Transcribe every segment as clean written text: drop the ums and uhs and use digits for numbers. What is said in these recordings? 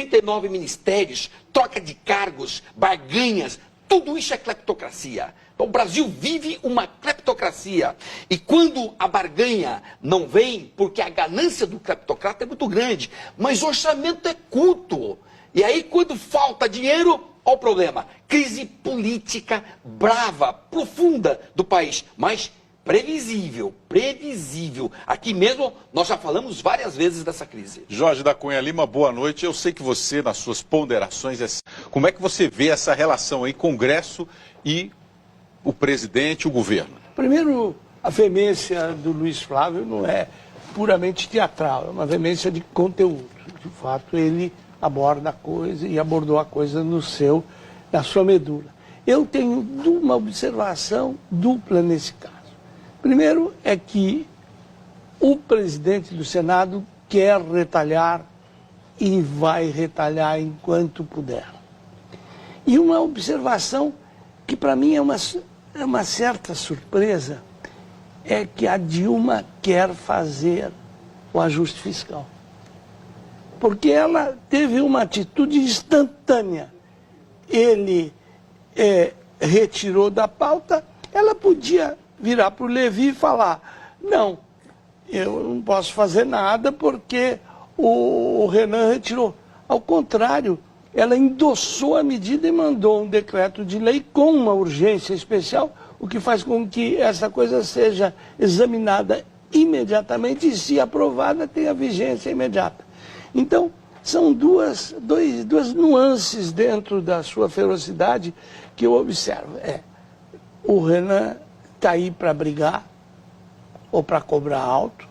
69 ministérios, troca de cargos, barganhas, tudo isso é cleptocracia. Então, o Brasil vive uma cleptocracia. E quando a barganha não vem, porque a ganância do cleptocrata é muito grande, mas o orçamento é curto. E aí, quando falta dinheiro, olha o problema. Crise política brava, profunda do país, mas previsível. Aqui mesmo, nós já falamos várias vezes dessa crise. Jorge da Cunha Lima, boa noite. Eu sei que você, nas suas ponderações, como é que você vê essa relação aí, Congresso e o presidente, o governo? Primeiro, a veemência do Luiz Flávio não é puramente teatral, é uma veemência de conteúdo. De fato, ele aborda a coisa e abordou a coisa na sua medula. Eu tenho uma observação dupla nesse caso. Primeiro é que o presidente do Senado quer retalhar e vai retalhar enquanto puder. E uma observação que para mim é uma certa surpresa, é que a Dilma quer fazer o ajuste fiscal. Porque ela teve uma atitude instantânea. Ele retirou da pauta, ela podia virar para o Levi e falar, não, eu não posso fazer nada porque o Renan retirou. Ao contrário, ela endossou a medida e mandou um decreto de lei com uma urgência especial, o que faz com que essa coisa seja examinada imediatamente e, se aprovada, tenha vigência imediata. Então, são duas nuances dentro da sua ferocidade que eu observo. O Renan está aí para brigar ou para cobrar alto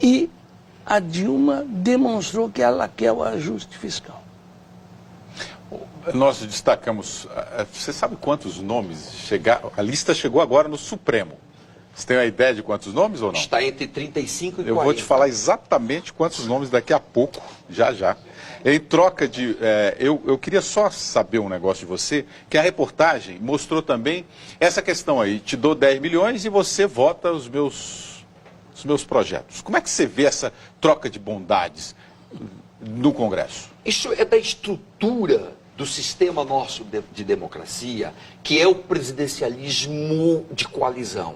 e a Dilma demonstrou que ela quer o ajuste fiscal. Nós destacamos, você sabe quantos nomes chegaram? A lista chegou agora no Supremo. Você tem uma ideia de quantos nomes ou não? Está entre 35 e 40. Eu vou te falar exatamente quantos nomes daqui a pouco, já. Em troca de... eu queria só saber um negócio de você, que a reportagem mostrou também essa questão aí. Te dou 10 milhões e você vota os meus projetos. Como é que você vê essa troca de bondades no Congresso? Isso é da estrutura do sistema nosso de democracia, que é o presidencialismo de coalizão.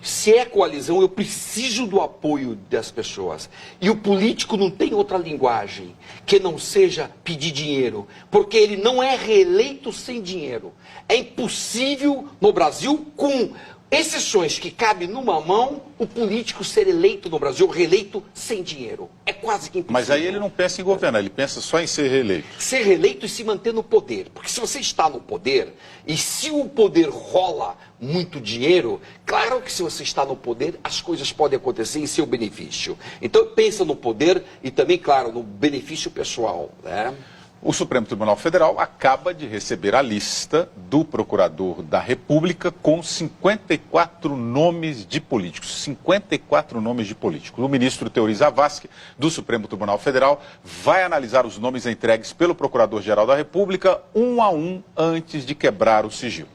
Se é coalizão, eu preciso do apoio das pessoas. E o político não tem outra linguagem que não seja pedir dinheiro, porque ele não é reeleito sem dinheiro. É impossível no Brasil, com exceções que cabem numa mão, o político ser eleito no Brasil, reeleito sem dinheiro. É quase que impossível. Mas aí ele não pensa em governar, ele pensa só em ser reeleito. Ser reeleito e se manter no poder. Porque se você está no poder, e se o poder rola muito dinheiro, claro que se você está no poder, as coisas podem acontecer em seu benefício. Então pensa no poder e também, claro, no benefício pessoal, né? O Supremo Tribunal Federal acaba de receber a lista do Procurador da República com 54 nomes de políticos. 54 nomes de políticos. O ministro Teori Zavascki, do Supremo Tribunal Federal, vai analisar os nomes entregues pelo Procurador-Geral da República, um a um, antes de quebrar o sigilo.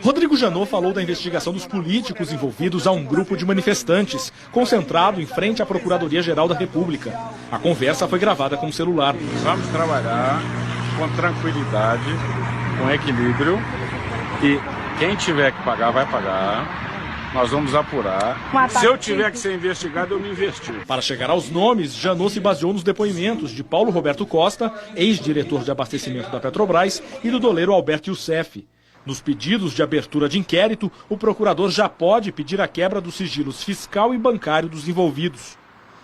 Rodrigo Janot falou da investigação dos políticos envolvidos a um grupo de manifestantes, concentrado em frente à Procuradoria-Geral da República. A conversa foi gravada com o celular. Vamos trabalhar com tranquilidade, com equilíbrio, e quem tiver que pagar, vai pagar. Nós vamos apurar. Se eu tiver que ser investigado, eu me investigo. Para chegar aos nomes, Janot se baseou nos depoimentos de Paulo Roberto Costa, ex-diretor de abastecimento da Petrobras, e do doleiro Alberto Youssef. Nos pedidos de abertura de inquérito, o procurador já pode pedir a quebra dos sigilos fiscal e bancário dos envolvidos.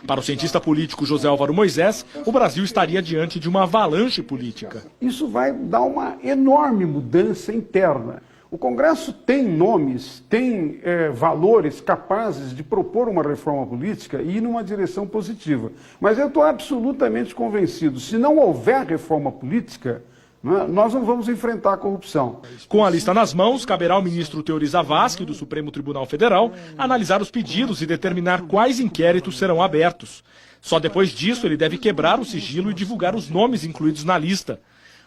Para o cientista político José Álvaro Moisés, o Brasil estaria diante de uma avalanche política. Isso vai dar uma enorme mudança interna. O Congresso tem nomes, tem valores capazes de propor uma reforma política e ir numa direção positiva. Mas eu estou absolutamente convencido, se não houver reforma política, nós não vamos enfrentar a corrupção. Com a lista nas mãos, caberá ao ministro Teori Zavascki, do Supremo Tribunal Federal, analisar os pedidos e determinar quais inquéritos serão abertos. Só depois disso ele deve quebrar o sigilo e divulgar os nomes incluídos na lista.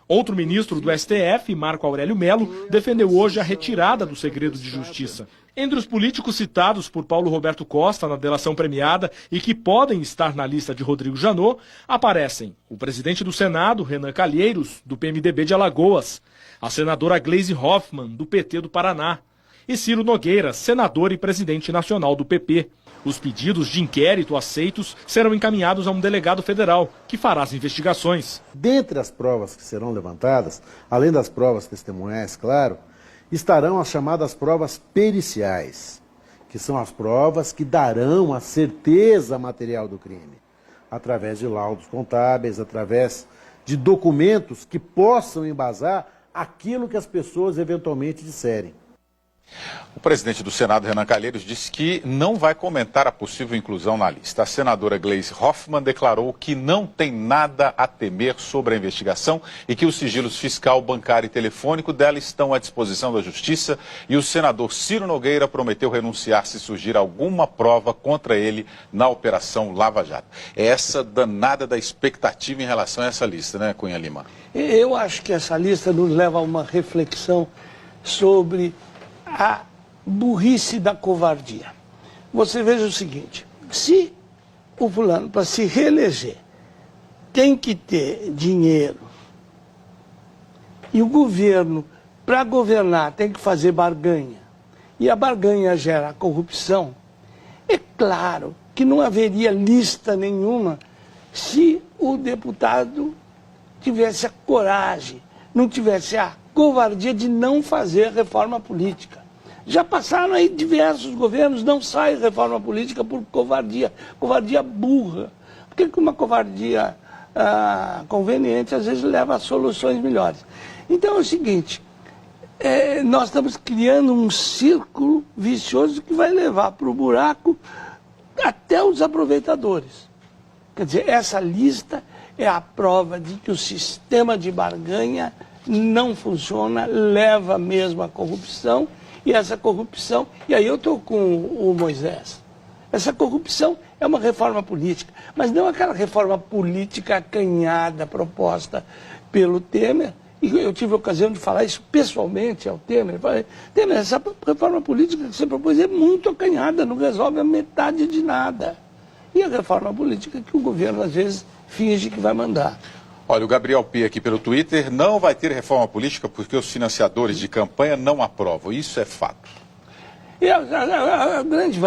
Outro ministro do STF, Marco Aurélio Mello, defendeu hoje a retirada do segredo de justiça. Entre os políticos citados por Paulo Roberto Costa na delação premiada e que podem estar na lista de Rodrigo Janot, aparecem o presidente do Senado, Renan Calheiros, do PMDB de Alagoas, a senadora Gleisi Hoffmann, do PT do Paraná, e Ciro Nogueira, senador e presidente nacional do PP. Os pedidos de inquérito aceitos serão encaminhados a um delegado federal, que fará as investigações. Dentre as provas que serão levantadas, além das provas testemunhais, claro, estarão as chamadas provas periciais, que são as provas que darão a certeza material do crime, através de laudos contábeis, através de documentos que possam embasar aquilo que as pessoas eventualmente disserem. O presidente do Senado, Renan Calheiros, disse que não vai comentar a possível inclusão na lista. A senadora Gleisi Hoffmann declarou que não tem nada a temer sobre a investigação e que os sigilos fiscal, bancário e telefônico dela estão à disposição da Justiça, e o senador Ciro Nogueira prometeu renunciar se surgir alguma prova contra ele na Operação Lava Jato. É essa danada da expectativa em relação a essa lista, né, Cunha Lima? Eu acho que essa lista nos leva a uma reflexão sobre a burrice da covardia. Você veja o seguinte, se o fulano, para se reeleger, tem que ter dinheiro, e o governo, para governar, tem que fazer barganha, e a barganha gera corrupção, é claro que não haveria lista nenhuma se o deputado tivesse a coragem, não tivesse a covardia de não fazer reforma política. Já passaram aí diversos governos, não sai reforma política por covardia, covardia burra. Porque uma covardia conveniente às vezes leva a soluções melhores. Então é o seguinte, nós estamos criando um círculo vicioso que vai levar para o buraco até os aproveitadores. Quer dizer, essa lista é a prova de que o sistema de barganha não funciona, leva mesmo à corrupção, e essa corrupção, e aí eu estou com o Moisés, essa corrupção é uma reforma política, mas não aquela reforma política acanhada proposta pelo Temer, e eu tive a ocasião de falar isso pessoalmente ao Temer. Falei, Temer, essa reforma política que você propôs é muito acanhada, não resolve a metade de nada. E a reforma política que o governo às vezes finge que vai mandar. Olha, o Gabriel P. aqui pelo Twitter, não vai ter reforma política porque os financiadores de campanha não aprovam. Isso é fato. E a grande